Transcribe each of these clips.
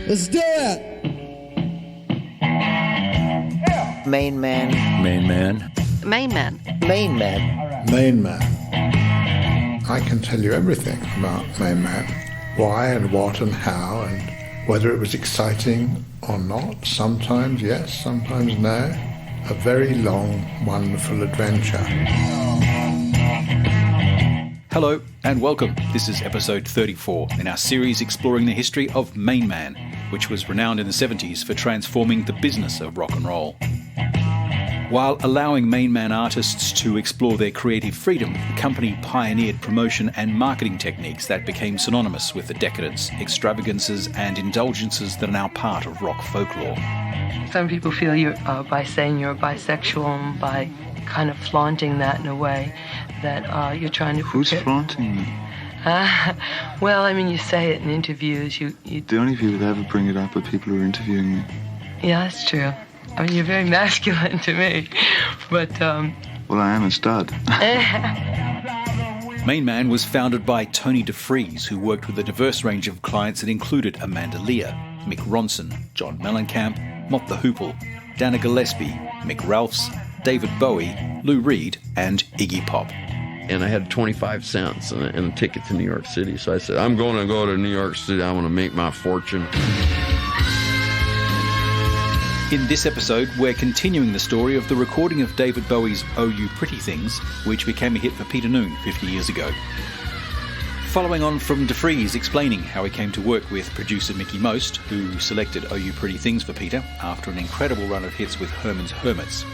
Let's do it! MainMan. MainMan. MainMan. MainMan. MainMan. I can tell you everything about MainMan. Why and what and how and whether it was exciting or not. Sometimes yes, sometimes no. A very long, wonderful adventure. Hello and welcome. This is episode 34 in our series exploring the history of MainMan, which was renowned in the 70s for transforming the business of rock and roll. While allowing MainMan artists to explore their creative freedom, the company pioneered promotion and marketing techniques that became synonymous with the decadence, extravagances and indulgences that are now part of rock folklore. Some people feel you're by saying you're bisexual and by kind of flaunting that in a way that you're trying to... Who's flaunting it? Well, I mean, you say it in interviews. You... The only people that ever bring it up are people who are interviewing me. Yeah, that's true. I mean, you're very masculine to me, but... Well, I am a stud. MainMan was founded by Tony DeFries, who worked with a diverse range of clients that included Amanda Lear, Mick Ronson, John Mellencamp, Mott the Hoople, Dana Gillespie, Mick Ralphs, David Bowie, Lou Reed, and Iggy Pop. And I had 25 cents and a ticket to New York City. So I said, I'm going to go to New York City. I want to make my fortune. In this episode, we're continuing the story of the recording of David Bowie's Oh You Pretty Things, which became a hit for Peter Noone 50 years ago. Following on from DeFries explaining how he came to work with producer Mickey Most, who selected Oh You Pretty Things for Peter after an incredible run of hits with Herman's Hermits.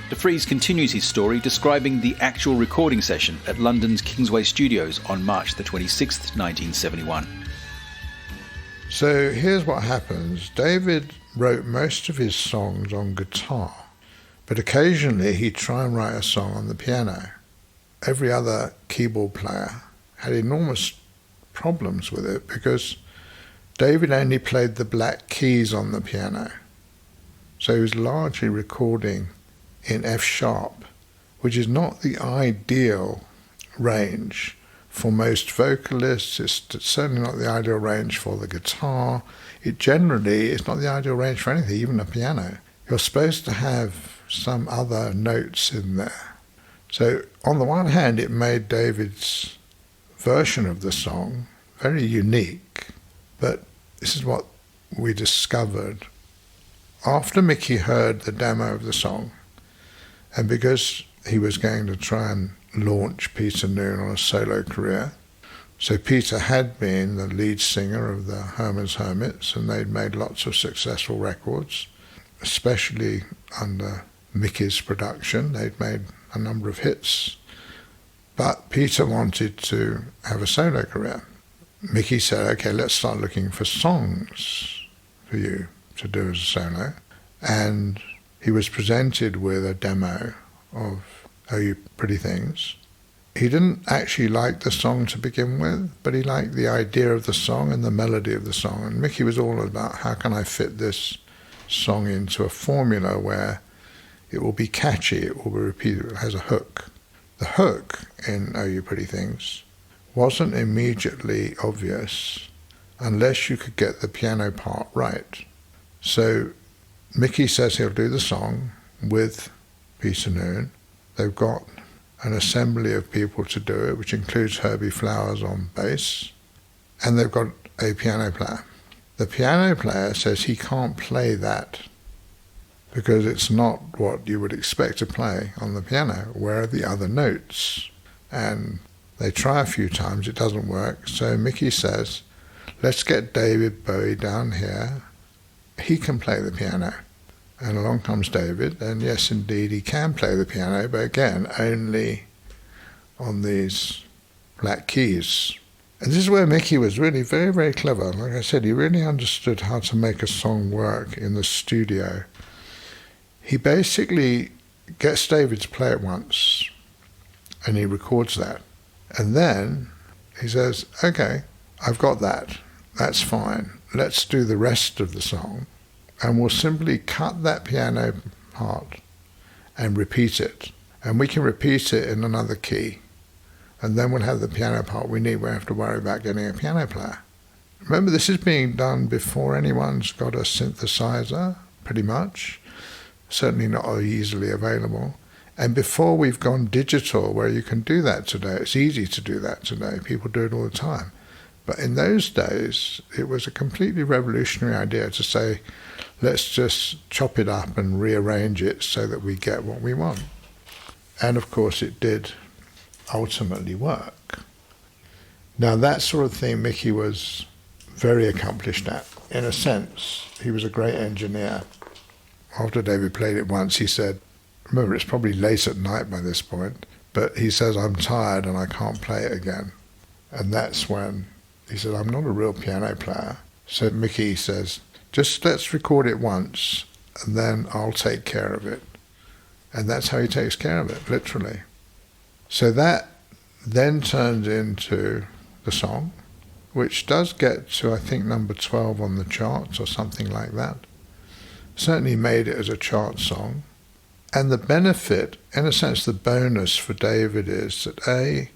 DeFries continues his story describing the actual recording session at London's Kingsway Studios on March the 26th, 1971. So here's what happens. David wrote most of his songs on guitar, but occasionally he'd try and write a song on the piano. Every other keyboard player had enormous problems with it because David only played the black keys on the piano. So he was largely recording in F sharp, which is not the ideal range for most vocalists. It's certainly not the ideal range for the guitar. It generally is not the ideal range for anything, even a piano. You're supposed to have some other notes in there. So on the one hand, it made David's version of the song very unique, but this is what we discovered. After Mickey heard the demo of the song, and because he was going to try and launch Peter Noone on a solo career, so Peter had been the lead singer of the Herman's Hermits, and they'd made lots of successful records, especially under Mickey's production. They'd made a number of hits. But Peter wanted to have a solo career. Mickey said, okay, let's start looking for songs for you to do as a solo. And he was presented with a demo of Oh You Pretty Things. He didn't actually like the song to begin with, but he liked the idea of the song and the melody of the song. And Mickey was all about, how can I fit this song into a formula where it will be catchy, it will be repeated, it has a hook. The hook in Oh You Pretty Things wasn't immediately obvious unless you could get the piano part right. So Mickey says he'll do the song with Peter Noone. They've got an assembly of people to do it, which includes Herbie Flowers on bass, and they've got a piano player. The piano player says he can't play that because it's not what you would expect to play on the piano. Where are the other notes? And they try a few times, it doesn't work. So Mickey says, let's get David Bowie down here. He can play the piano. And along comes David, and yes, indeed, he can play the piano, but again, only on these black keys. And this is where Mickey was really very, very clever. Like I said, he really understood how to make a song work in the studio. He basically gets David to play it once, and he records that. And then he says, okay, I've got that. That's fine. Let's do the rest of the song. And we'll simply cut that piano part and repeat it. And we can repeat it in another key. And then we'll have the piano part we need. We don't have to worry about getting a piano player. Remember, this is being done before anyone's got a synthesizer, pretty much. Certainly not easily available. And before we've gone digital, where you can do that today. It's easy to do that today. People do it all the time. But in those days, it was a completely revolutionary idea to say, let's just chop it up and rearrange it so that we get what we want. And of course, it did ultimately work. Now, that sort of thing Mickey was very accomplished at. In a sense, he was a great engineer. After David played it once, he said, remember, it's probably late at night by this point, but he says, I'm tired and I can't play it again. And that's when he said, I'm not a real piano player. So Mickey says, just let's record it once and then I'll take care of it. And that's how he takes care of it, literally. So that then turns into the song, which does get to, I think, number 12 on the charts or something like that. Certainly made it as a chart song. And the benefit, in a sense, the bonus for David is that A,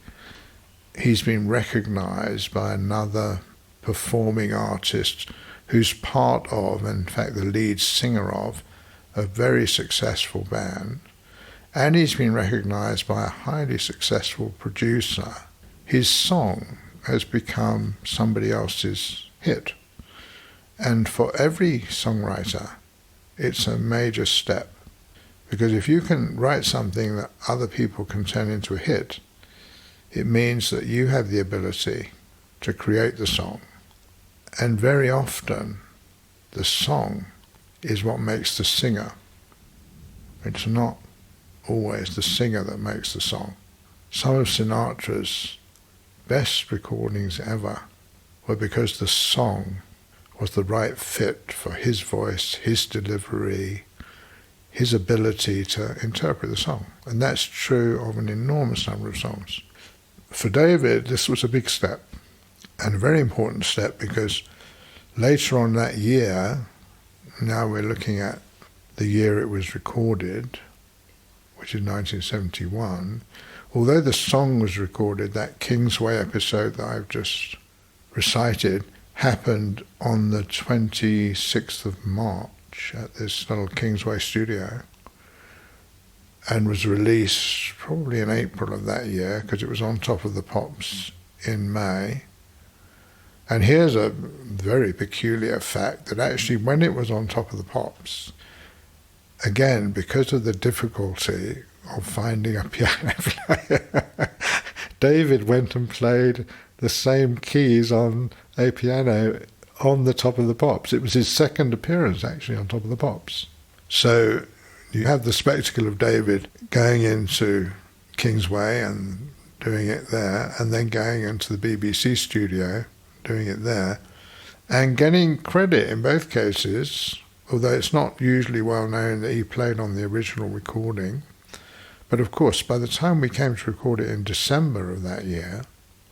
he's been recognized by another performing artist who's part of, in fact, the lead singer of, a very successful band. And he's been recognized by a highly successful producer. His song has become somebody else's hit. And for every songwriter, it's a major step. Because if you can write something that other people can turn into a hit, it means that you have the ability to create the song. And very often, the song is what makes the singer. It's not always the singer that makes the song. Some of Sinatra's best recordings ever were because the song was the right fit for his voice, his delivery, his ability to interpret the song. And that's true of an enormous number of songs. For David, this was a big step, and a very important step, because later on that year, now we're looking at the year it was recorded, which is 1971, although the song was recorded, that Kingsway episode that I've just recited happened on the 26th of March at this little Kingsway studio, and was released probably in April of that year, because it was on Top of the Pops in May. And here's a very peculiar fact, that actually when it was on Top of the Pops, again, because of the difficulty of finding a piano player, David went and played the same keys on a piano on the Top of the Pops. It was his second appearance, actually, on Top of the Pops. So you have the spectacle of David going into Kingsway and doing it there, and then going into the BBC studio, doing it there, and getting credit in both cases, although it's not usually well known that he played on the original recording. But of course, by the time we came to record it in December of that year,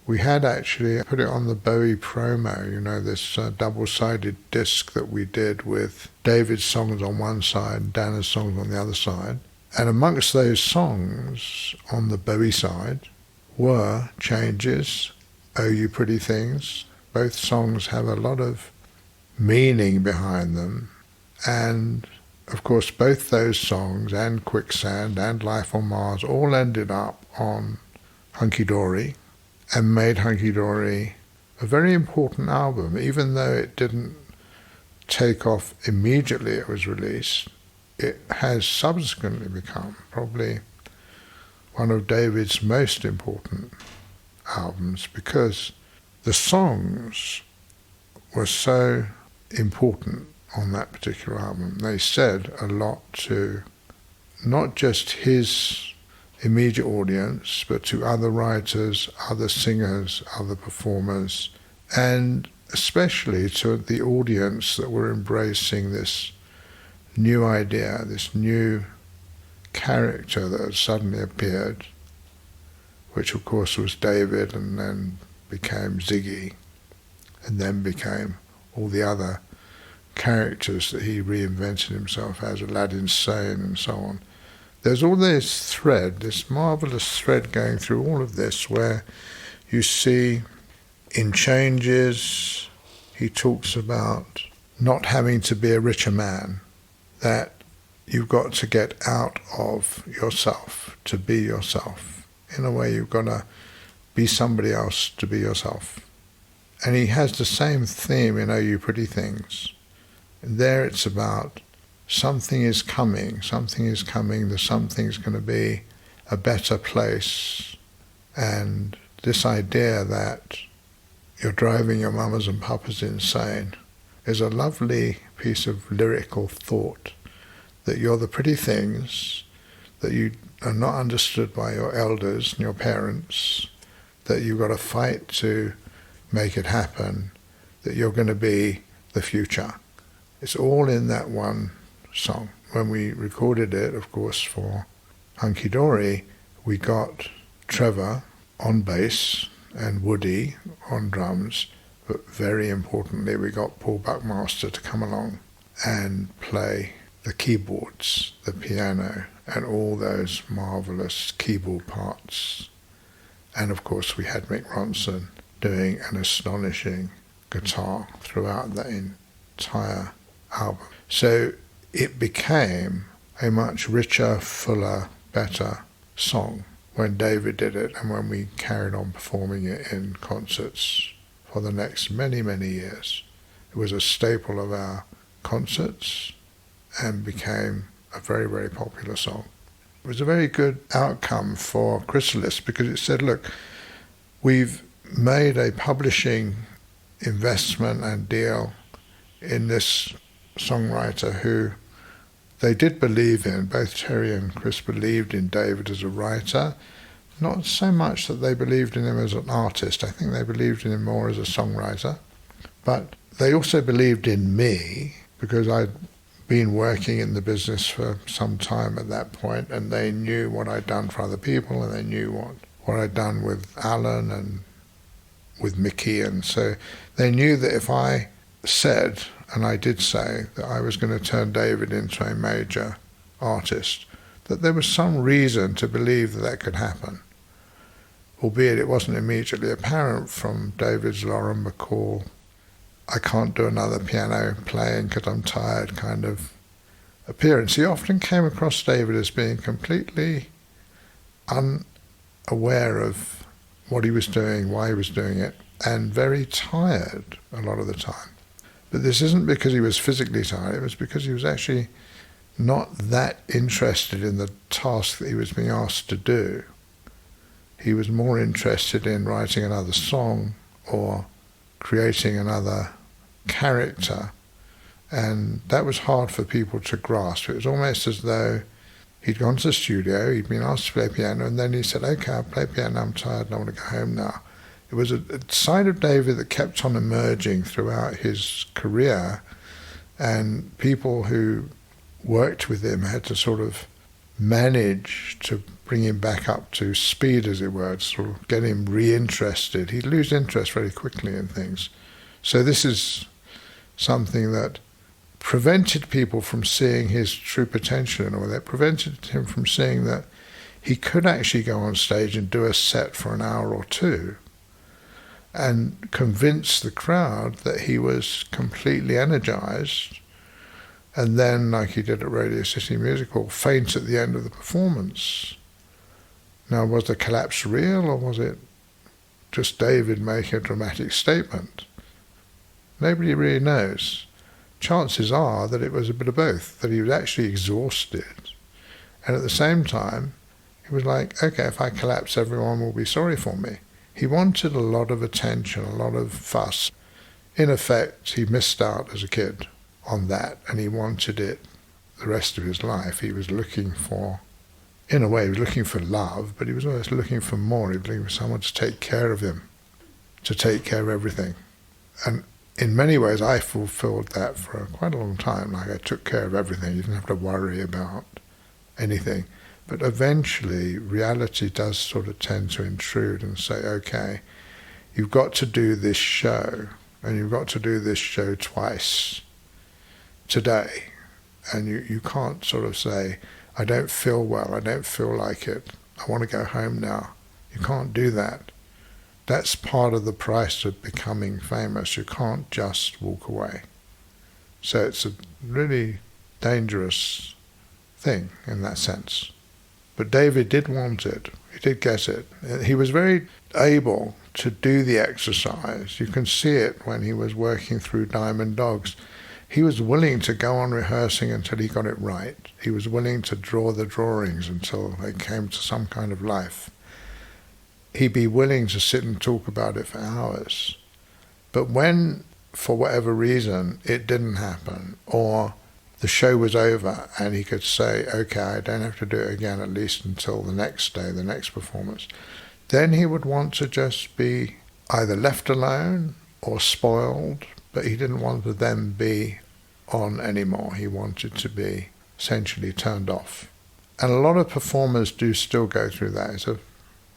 we had actually put it on the Bowie promo, you know, this double-sided disc that we did with David's songs on one side, Dana's songs on the other side. And amongst those songs on the Bowie side were Changes, Oh You Pretty Things. Both songs have a lot of meaning behind them. And of course, both those songs and Quicksand and Life on Mars all ended up on Hunky Dory, and made Hunky Dory a very important album, even though it didn't take off immediately it was released. It has subsequently become probably one of David's most important albums, because the songs were so important on that particular album. They said a lot to not just his immediate audience, but to other writers, other singers, other performers, and especially to the audience that were embracing this new idea, this new character that had suddenly appeared, which of course was David, and then became Ziggy, and then became all the other characters that he reinvented himself as, Aladdin Sane and so on. There's all this thread, this marvellous thread going through all of this, where you see in Changes he talks about not having to be a richer man, that you've got to get out of yourself to be yourself. In a way, you've got to be somebody else to be yourself. And he has the same theme in Oh You Pretty Things. And there it's about something is coming, the something's going to be a better place. And this idea that you're driving your mamas and papas insane is a lovely piece of lyrical thought, that you're the pretty things, that you are not understood by your elders and your parents, that you've got to fight to make it happen, that you're going to be the future. It's all in that one song. When we recorded it, of course, for Hunky Dory, we got Trevor on bass and Woody on drums, but very importantly, we got Paul Buckmaster to come along and play the keyboards, the piano, and all those marvelous keyboard parts. And of course, we had Mick Ronson doing an astonishing guitar throughout the entire album. So it became a much richer, fuller, better song when David did it and when we carried on performing it in concerts for the next many, many years. It was a staple of our concerts and became a very, very popular song. It was a very good outcome for Chrysalis because it said, look, we've made a publishing investment and deal in this songwriter who they did believe in. Both Terry and Chris believed in David as a writer, not so much that they believed in him as an artist. I think they believed in him more as a songwriter. But they also believed in me because I'd been working in the business for some time at that point, and they knew what I'd done for other people, and they knew what I'd done with Alan and with Mickey, and so they knew that if I said, and I did say, that I was going to turn David into a major artist, that there was some reason to believe that that could happen, albeit it wasn't immediately apparent from David's Lauren McCall, I can't do another piano playing because I'm tired kind of appearance. He often came across David as being completely unaware of what he was doing, why he was doing it, and very tired a lot of the time. But this isn't because he was physically tired, it was because he was actually not that interested in the task that he was being asked to do. He was more interested in writing another song or creating another character, and that was hard for people to grasp. It was almost as though he'd gone to the studio, he'd been asked to play piano, and then he said, okay, I'll play piano, I'm tired and I want to go home now. It was a side of David that kept on emerging throughout his career, and people who worked with him had to sort of manage to bring him back up to speed, as it were, to sort of get him reinterested. He'd lose interest very quickly in things. So this is something that prevented people from seeing his true potential in a way. That prevented him from seeing that he could actually go on stage and do a set for an hour or two and convince the crowd that he was completely energized, and then, like he did at Radio City Music Hall, faint at the end of the performance. Now, was the collapse real, or was it just David making a dramatic statement? Nobody really knows. Chances are that it was a bit of both, that he was actually exhausted, and at the same time, he was like, okay, if I collapse, everyone will be sorry for me. He wanted a lot of attention, a lot of fuss. In effect, he missed out as a kid on that, and he wanted it the rest of his life. He was looking for, in a way, he was looking for love, but he was always looking for more. He was looking for someone to take care of him, to take care of everything. And in many ways, I fulfilled that for quite a long time. Like, I took care of everything. You didn't have to worry about anything. But eventually, reality does sort of tend to intrude and say, okay, you've got to do this show, and you've got to do this show twice today. And you can't sort of say, I don't feel well, I don't feel like it, I want to go home now. You can't do that. That's part of the price of becoming famous. You can't just walk away. So it's a really dangerous thing in that sense. But David did want it. He did get it. He was very able to do the exercise. You can see it when he was working through Diamond Dogs. He was willing to go on rehearsing until he got it right. He was willing to draw the drawings until they came to some kind of life. He'd be willing to sit and talk about it for hours. But when, for whatever reason, it didn't happen, or the show was over and he could say, okay, I don't have to do it again, at least until the next day, the next performance, then he would want to just be either left alone or spoiled, but he didn't want to then be on anymore. He wanted to be essentially turned off. And a lot of performers do still go through that. It's a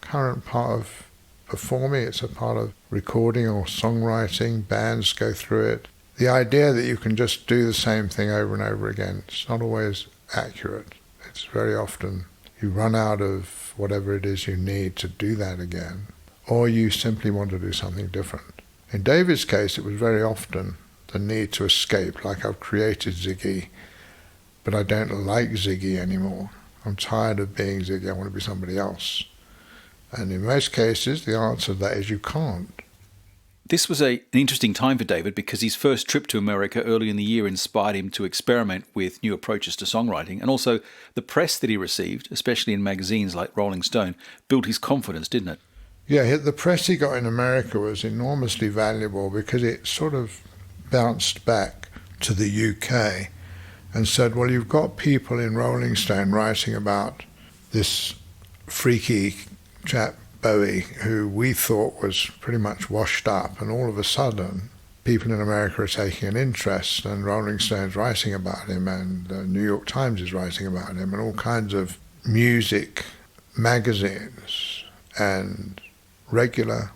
current part of performing, it's a part of recording or songwriting. Bands go through it. The idea that you can just do the same thing over and over again, it's not always accurate. It's very often you run out of whatever it is you need to do that again, or you simply want to do something different. In David's case, it was very often the need to escape, like I've created Ziggy, but I don't like Ziggy anymore. I'm tired of being Ziggy, I want to be somebody else. And in most cases, the answer to that is you can't. This was an interesting time for David because his first trip to America early in the year inspired him to experiment with new approaches to songwriting, and also the press that he received, especially in magazines like Rolling Stone, built his confidence, didn't it? Yeah, the press he got in America was enormously valuable because it sort of bounced back to the UK and said, well, you've got people in Rolling Stone writing about this freaky chap Bowie, who we thought was pretty much washed up, and all of a sudden people in America are taking an interest, and Rolling Stone's writing about him, and the New York Times is writing about him, and all kinds of music magazines and regular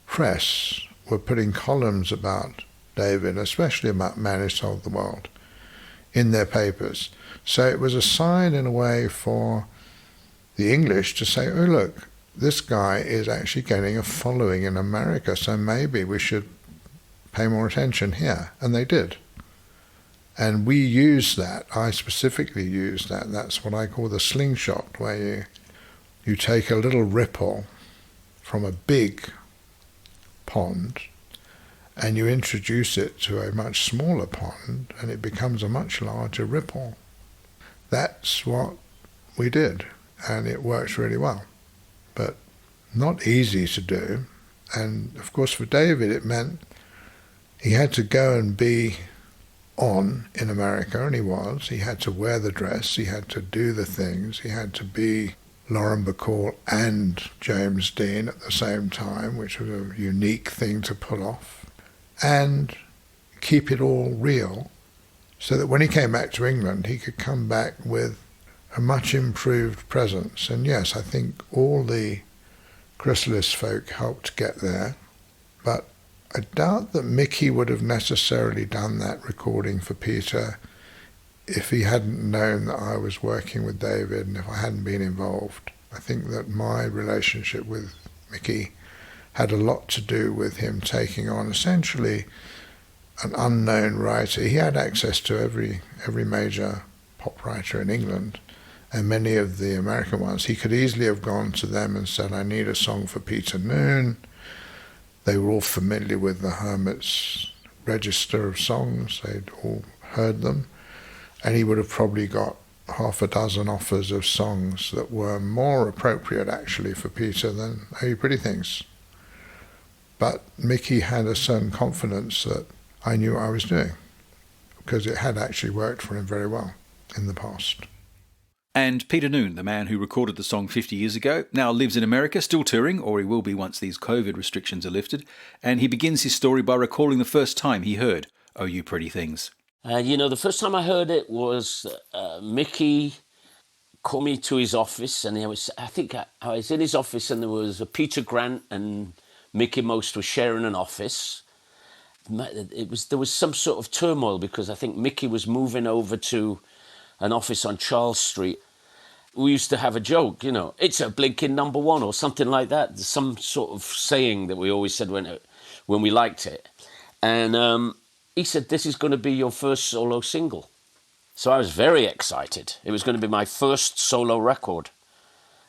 press were putting columns about David, especially about Man Who Sold the World, in their papers. So it was a sign in a way for the English to say, oh look, this guy is actually getting a following in America, so maybe we should pay more attention here. And they did. And we used that. I specifically used that. That's what I call the slingshot, where you take a little ripple from a big pond and you introduce it to a much smaller pond and it becomes a much larger ripple. That's what we did, and it works really well. But not easy to do. And of course for David it meant he had to go and be on in America, and he was. He had to wear the dress, he had to do the things, he had to be Lauren Bacall and James Dean at the same time, which was a unique thing to pull off, and keep it all real so that when he came back to England he could come back with a much improved presence. And yes, I think all the Chrysalis folk helped get there, but I doubt that Mickey would have necessarily done that recording for Peter if he hadn't known that I was working with David and if I hadn't been involved. I think that my relationship with Mickey had a lot to do with him taking on essentially an unknown writer. He had access to every major pop writer in England, and many of the American ones. He could easily have gone to them and said, I need a song for Peter Noon. They were all familiar with the Hermit's register of songs. They'd all heard them. And he would have probably got half a dozen offers of songs that were more appropriate, actually, for Peter than Oh You Pretty Things. But Mickey had a certain confidence that I knew what I was doing, because it had actually worked for him very well in the past. And Peter Noon, the man who recorded the song 50 years ago, now lives in America, still touring, or he will be once these COVID restrictions are lifted, and he begins his story by recalling the first time he heard Oh You Pretty Things. The first time I heard it was Mickey called me to his office, and I was in his office, and there was Peter Grant and Mickey Most were sharing an office. There was some sort of turmoil because I think Mickey was moving over to an office on Charles Street, We used to have a joke, it's a blinking number one or something like that. Some sort of saying that we always said when we liked it. And he said, this is going to be your first solo single. So I was very excited. It was going to be my first solo record.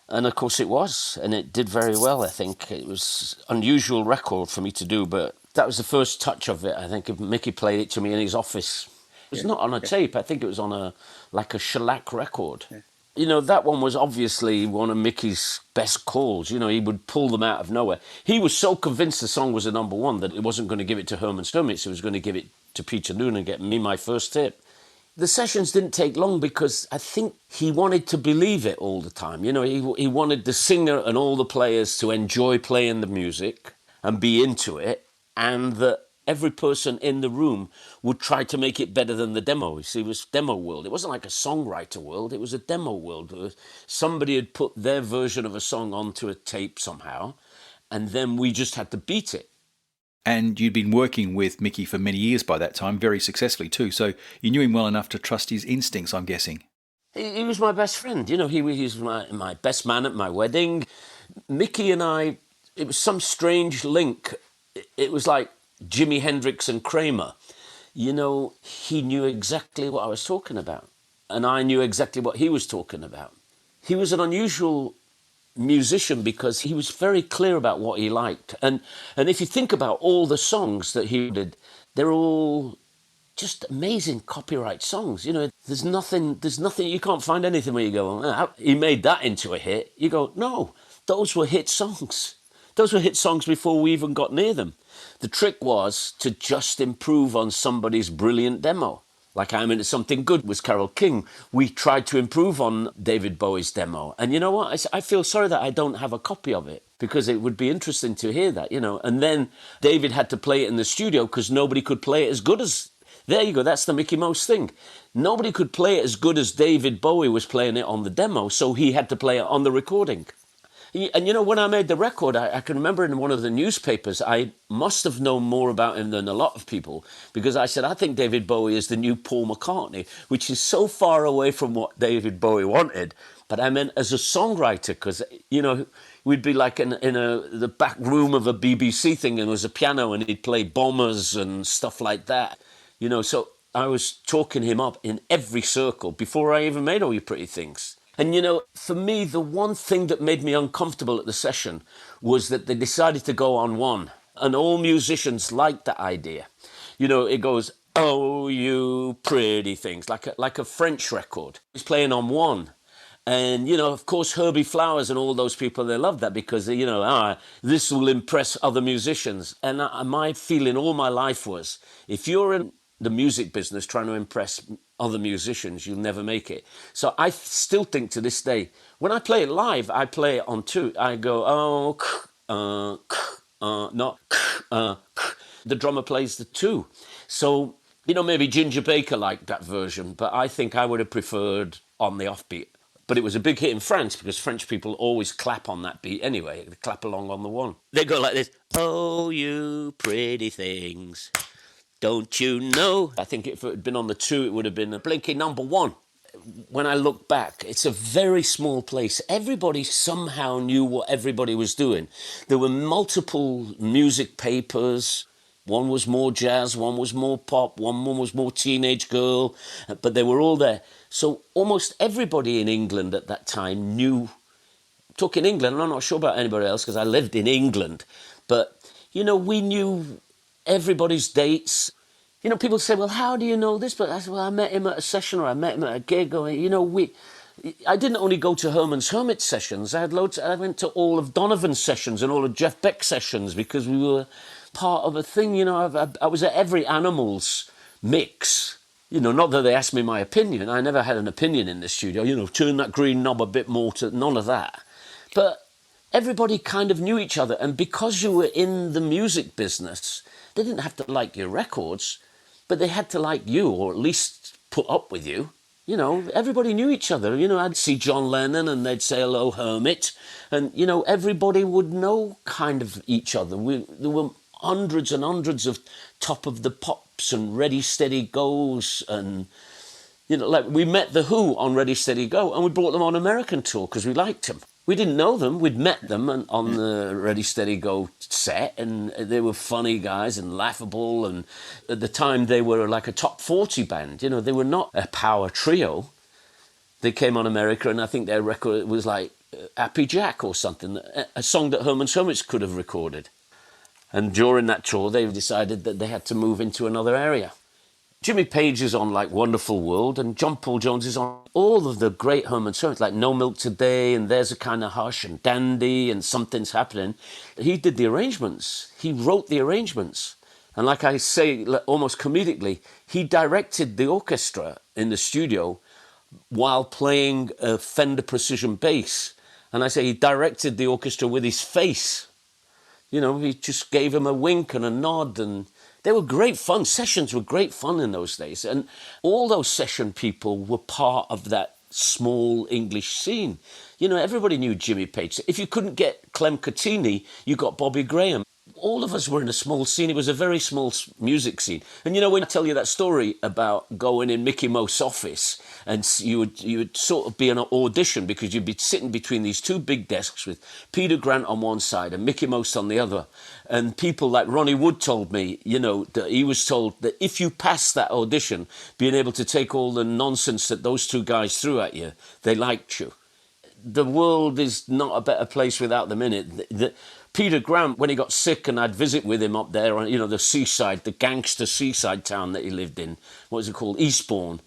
And of course it was, and it did very well, I think. It was an unusual record for me to do, but that was the first touch of it. I think Mickey played it to me in his office. It was not on a tape. I think it was on a shellac record. Yeah. That one was obviously one of Mickey's best calls. He would pull them out of nowhere. He was so convinced the song was a number one that it wasn't going to give it to Herman's Hermits. It was going to give it to Peter Noon and get me my first tip. The sessions didn't take long because I think he wanted to believe it all the time. He wanted the singer and all the players to enjoy playing the music and be into it, and that every person in the room would try to make it better than the demo. You see, it was demo world. It wasn't like a songwriter world. It was a demo world. Somebody had put their version of a song onto a tape somehow, and then we just had to beat it. And you'd been working with Mickey for many years by that time, very successfully too, so you knew him well enough to trust his instincts, I'm guessing. He was my best friend. He was my best man at my wedding. Mickey and I, it was some strange link. It was like Jimi Hendrix and Kramer. He knew exactly what I was talking about, and I knew exactly what he was talking about. He was an unusual musician because he was very clear about what he liked. And if you think about all the songs that he did, they're all just amazing copyright songs. There's nothing, you can't find anything where you go, he made that into a hit. You go, no, those were hit songs. Those were hit songs before we even got near them. The trick was to just improve on somebody's brilliant demo. Like I'm Into Something Good was Carole King. We tried to improve on David Bowie's demo. And you know what? I feel sorry that I don't have a copy of it, because it would be interesting to hear that, And then David had to play it in the studio because nobody could play it as good as... There you go, that's the Mickey Mouse thing. Nobody could play it as good as David Bowie was playing it on the demo, so he had to play it on the recording. And when I made the record, I can remember in one of the newspapers, I must have known more about him than a lot of people, because I said, I think David Bowie is the new Paul McCartney, which is so far away from what David Bowie wanted. But I meant as a songwriter, because, we'd be like in the back room of a BBC thing, and there was a piano, and he'd play Bombers and stuff like that. So I was talking him up in every circle before I even made All You Pretty Things. And, for me, the one thing that made me uncomfortable at the session was that they decided to go on one. And all musicians liked that idea. It goes, oh, you pretty things, like a French record. He's playing on one. And, of course, Herbie Flowers and all those people, they love that because, this will impress other musicians. And my feeling all my life was, if you're in the music business trying to impress other musicians, you'll never make it. So I still think to this day, when I play it live, I play it on two. I go, not, the drummer plays the two. So, maybe Ginger Baker liked that version, but I think I would have preferred on the offbeat. But it was a big hit in France because French people always clap on that beat anyway. They clap along on the one. They go like this, oh, you pretty things. Don't you know? I think if it had been on the two, it would have been a blinking number one. When I look back, it's a very small place. Everybody somehow knew what everybody was doing. There were multiple music papers. One was more jazz, one was more pop, one was more teenage girl, but they were all there. So almost everybody in England at that time knew, talking England, and I'm not sure about anybody else because I lived in England, but, we knew everybody's dates. People say, well, how do you know this? But I said, well, I met him at a session or I met him at a gig. Or, I didn't only go to Herman's Hermit sessions. I went to all of Donovan's sessions and all of Jeff Beck's sessions because we were part of a thing. I was at every Animals mix. Not that they asked me my opinion. I never had an opinion in the studio. Turn that green knob a bit more to none of that. But everybody kind of knew each other. And because you were in the music business, they didn't have to like your records, but they had to like you, or at least put up with you. Everybody knew each other. I'd see John Lennon and they'd say, hello, Hermit. And, everybody would know kind of each other. There were hundreds and hundreds of Top of the Pops and Ready, Steady, Goes. And, You know, like we met The Who on Ready, Steady, Go, and we brought them on American tour because we liked them. We didn't know them. We'd met them on the Ready, Steady, Go set, and they were funny guys and laughable. And at the time, they were like a top 40 band. You know, they were not a power trio. They came on America, and I think their record was like Happy Jack or something, a song that Herman's Hermits could have recorded. And during that tour, they decided that they had to move into another area. Jimmy Page is on like Wonderful World, and John Paul Jones is on all of the great Herman's Hermits, like No Milk Today, and There's a Kind of Hush, and Dandy, and Something's Happening. He did the arrangements. He wrote the arrangements. And like I say, almost comedically, he directed the orchestra in the studio while playing a Fender Precision bass. And I say he directed the orchestra with his face. You know, he just gave him a wink and a nod, and they were great fun. Sessions were great fun in those days. And all those session people were part of that small English scene. You know, everybody knew Jimmy Page. If you couldn't get Clem Cattini, you got Bobby Graham. All of us were in a small scene. It was a very small music scene. And you know, when I tell you that story about going in Mickey Mouse's office, and you would sort of be an audition because you'd be sitting between these two big desks with Peter Grant on one side and Mickey Mouse on the other. And people like Ronnie Wood told me, you know, that he was told that if you passed that audition, being able to take all the nonsense that those two guys threw at you, they liked you. The world is not a better place without them in it. Peter Grant, when he got sick and I'd visit with him up there on, you know, the seaside, the gangster seaside town that he lived in, what was it called, Eastbourne.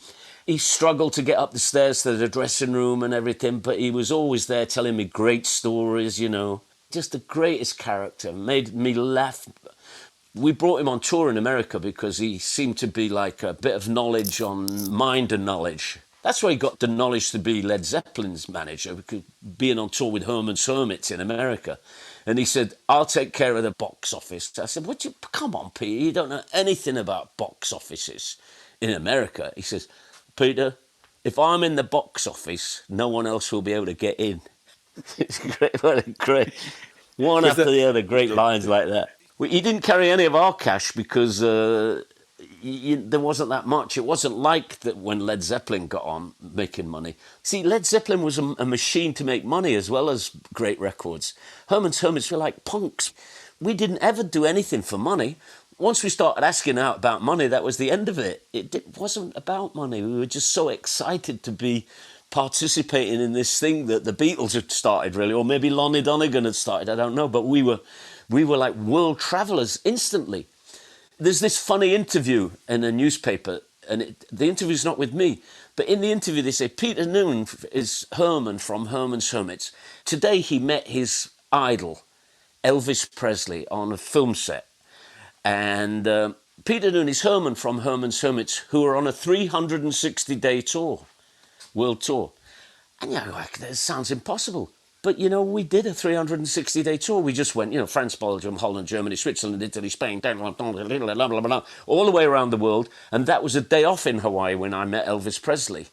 He struggled to get up the stairs to the dressing room and everything, but he was always there telling me great stories, you know. Just the greatest character, made me laugh. We brought him on tour in America because he seemed to be like a bit of knowledge on mind and knowledge. That's why he got the knowledge to be Led Zeppelin's manager, because being on tour with Herman's Hermits in America. And he said, I'll take care of the box office. I said, come on, Peter, you don't know anything about box offices in America. He says, Peter, if I'm in the box office, no one else will be able to get in. It's great, what a great, one after the other, great lines like that. He didn't carry any of our cash because there wasn't that much. It wasn't like that when Led Zeppelin got on making money. See, Led Zeppelin was a machine to make money as well as great records. Herman's Hermits were like punks. We didn't ever do anything for money. Once we started asking out about money, that was the end of it. It wasn't about money. We were just so excited to be participating in this thing that the Beatles had started, really, or maybe Lonnie Donegan had started, I don't know. But we were like world travelers instantly. There's this funny interview in a newspaper, and the interview's not with me, but in the interview they say, Peter Noon is Herman from Herman's Hermits. Today he met his idol, Elvis Presley, on a film set. And Peter Noon is Herman from Herman's Hermits, who are on a 360-day tour, world tour. And you're like, that sounds impossible. But, you know, we did a 360-day tour. We just went, you know, France, Belgium, Holland, Germany, Switzerland, Italy, Spain, all the way around the world. And that was a day off in Hawaii when I met Elvis Presley.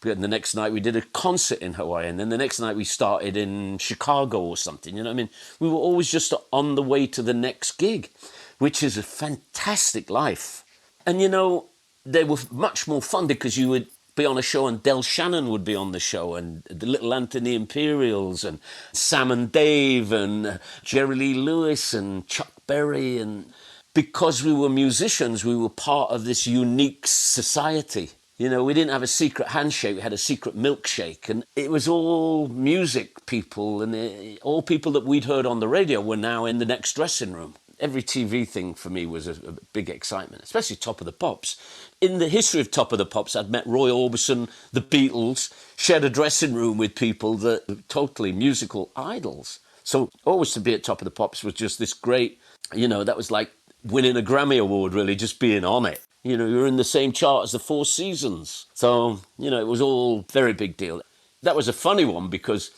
And the next night we did a concert in Hawaii. And then the next night we started in Chicago or something. You know what I mean? We were always just on the way to the next gig, which is a fantastic life. And, you know, they were much more fun because you would be on a show and Del Shannon would be on the show and the Little Anthony Imperials and Sam and Dave and Jerry Lee Lewis and Chuck Berry. And because we were musicians, we were part of this unique society. You know, we didn't have a secret handshake, we had a secret milkshake. And it was all music people, and all people that we'd heard on the radio were now in the next dressing room. Every TV thing for me was a big excitement, especially Top of the Pops. In the history of Top of the Pops, I'd met Roy Orbison, the Beatles, shared a dressing room with people that were totally musical idols. So always to be at Top of the Pops was just this great, you know, that was like winning a Grammy Award, really, just being on it. You know, you were in the same chart as the Four Seasons. So, you know, it was all very big deal. That was a funny one because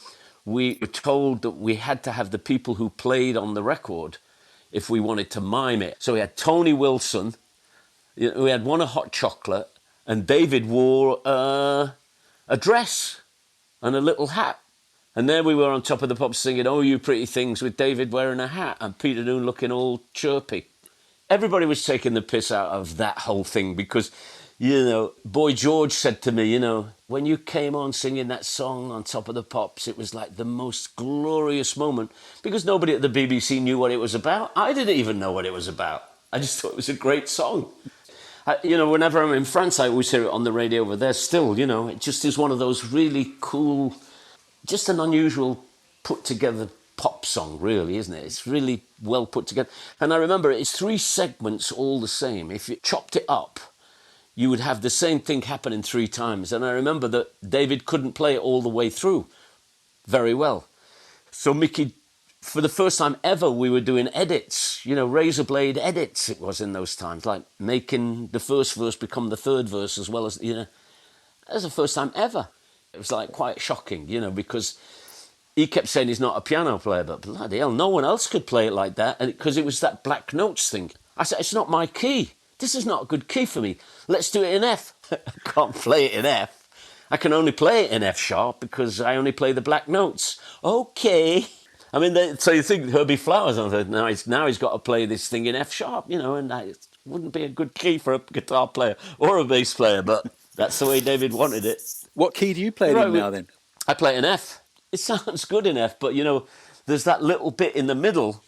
we were told that we had to have the people who played on the record if we wanted to mime it. So we had Tony Wilson, we had one a hot chocolate, and David wore a dress and a little hat. And there we were on Top of the Pops singing "Oh You Pretty Things" with David wearing a hat and Peter Noon looking all chirpy. Everybody was taking the piss out of that whole thing because You know, Boy George said to me, you know, when you came on singing that song on Top of the Pops, it was like the most glorious moment, because nobody at the BBC knew what it was about. I didn't even know what it was about. I just thought it was a great song. You know, whenever I'm in France, I always hear it on the radio over there still, you know. It just is one of those really cool, just an unusual put together pop song, really, isn't it? It's really well put together. And I remember it's 3 segments all the same. If you chopped it up, you would have the same thing happening 3 times. And I remember that David couldn't play it all the way through very well. So Mickey, for the first time ever, we were doing edits, you know, razor blade edits it was in those times, like making the first verse become the third verse as well as, you know, that was the first time ever. It was like quite shocking, you know, because he kept saying he's not a piano player, but bloody hell, no one else could play it like that, and because it was that black notes thing. I said, it's not my key. This is not a good key for me. Let's do it in F. I can't play it in F. I can only play it in F sharp because I only play the black notes. Okay. I mean, so you think Herbie Flowers, I said, now he's got to play this thing in F sharp, you know, and it wouldn't be a good key for a guitar player or a bass player, but that's the way David wanted it. What key do you play it in now then? I play it in F. It sounds good in F, but, you know, there's that little bit in the middle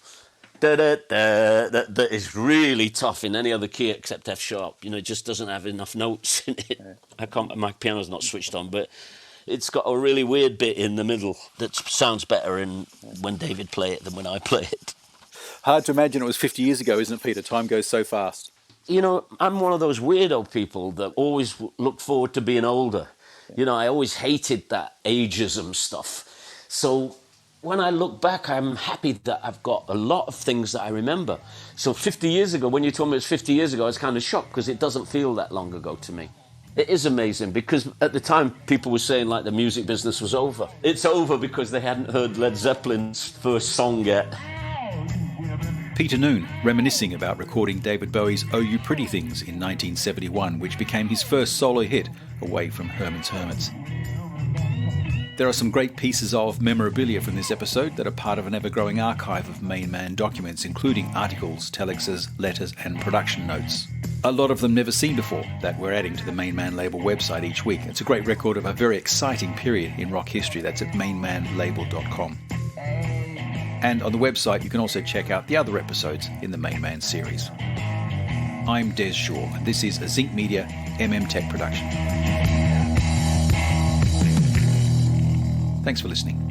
that is really tough in any other key except F sharp. You know, it just doesn't have enough notes in it. My piano's not switched on, but it's got a really weird bit in the middle that sounds better when David play it than when I play it. Hard to imagine it was 50 years ago, isn't it, Peter? Time goes so fast. You know, I'm one of those weirdo people that always look forward to being older. You know, I always hated that ageism stuff. So when I look back, I'm happy that I've got a lot of things that I remember. So 50 years ago, when you told me it was 50 years ago, I was kind of shocked because it doesn't feel that long ago to me. It is amazing because at the time, people were saying like the music business was over. It's over because they hadn't heard Led Zeppelin's first song yet. Peter Noon, reminiscing about recording David Bowie's Oh You Pretty Things in 1971, which became his first solo hit away from Herman's Hermits. There are some great pieces of memorabilia from this episode that are part of an ever-growing archive of MainMan documents, including articles, telexes, letters and production notes. A lot of them never seen before that we're adding to the MainMan label website each week. It's a great record of a very exciting period in rock history. That's at mainmanlabel.com. And on the website you can also check out the other episodes in the MainMan series. I'm Des Shaw and this is a Zinc Media MM Tech production. Thanks for listening.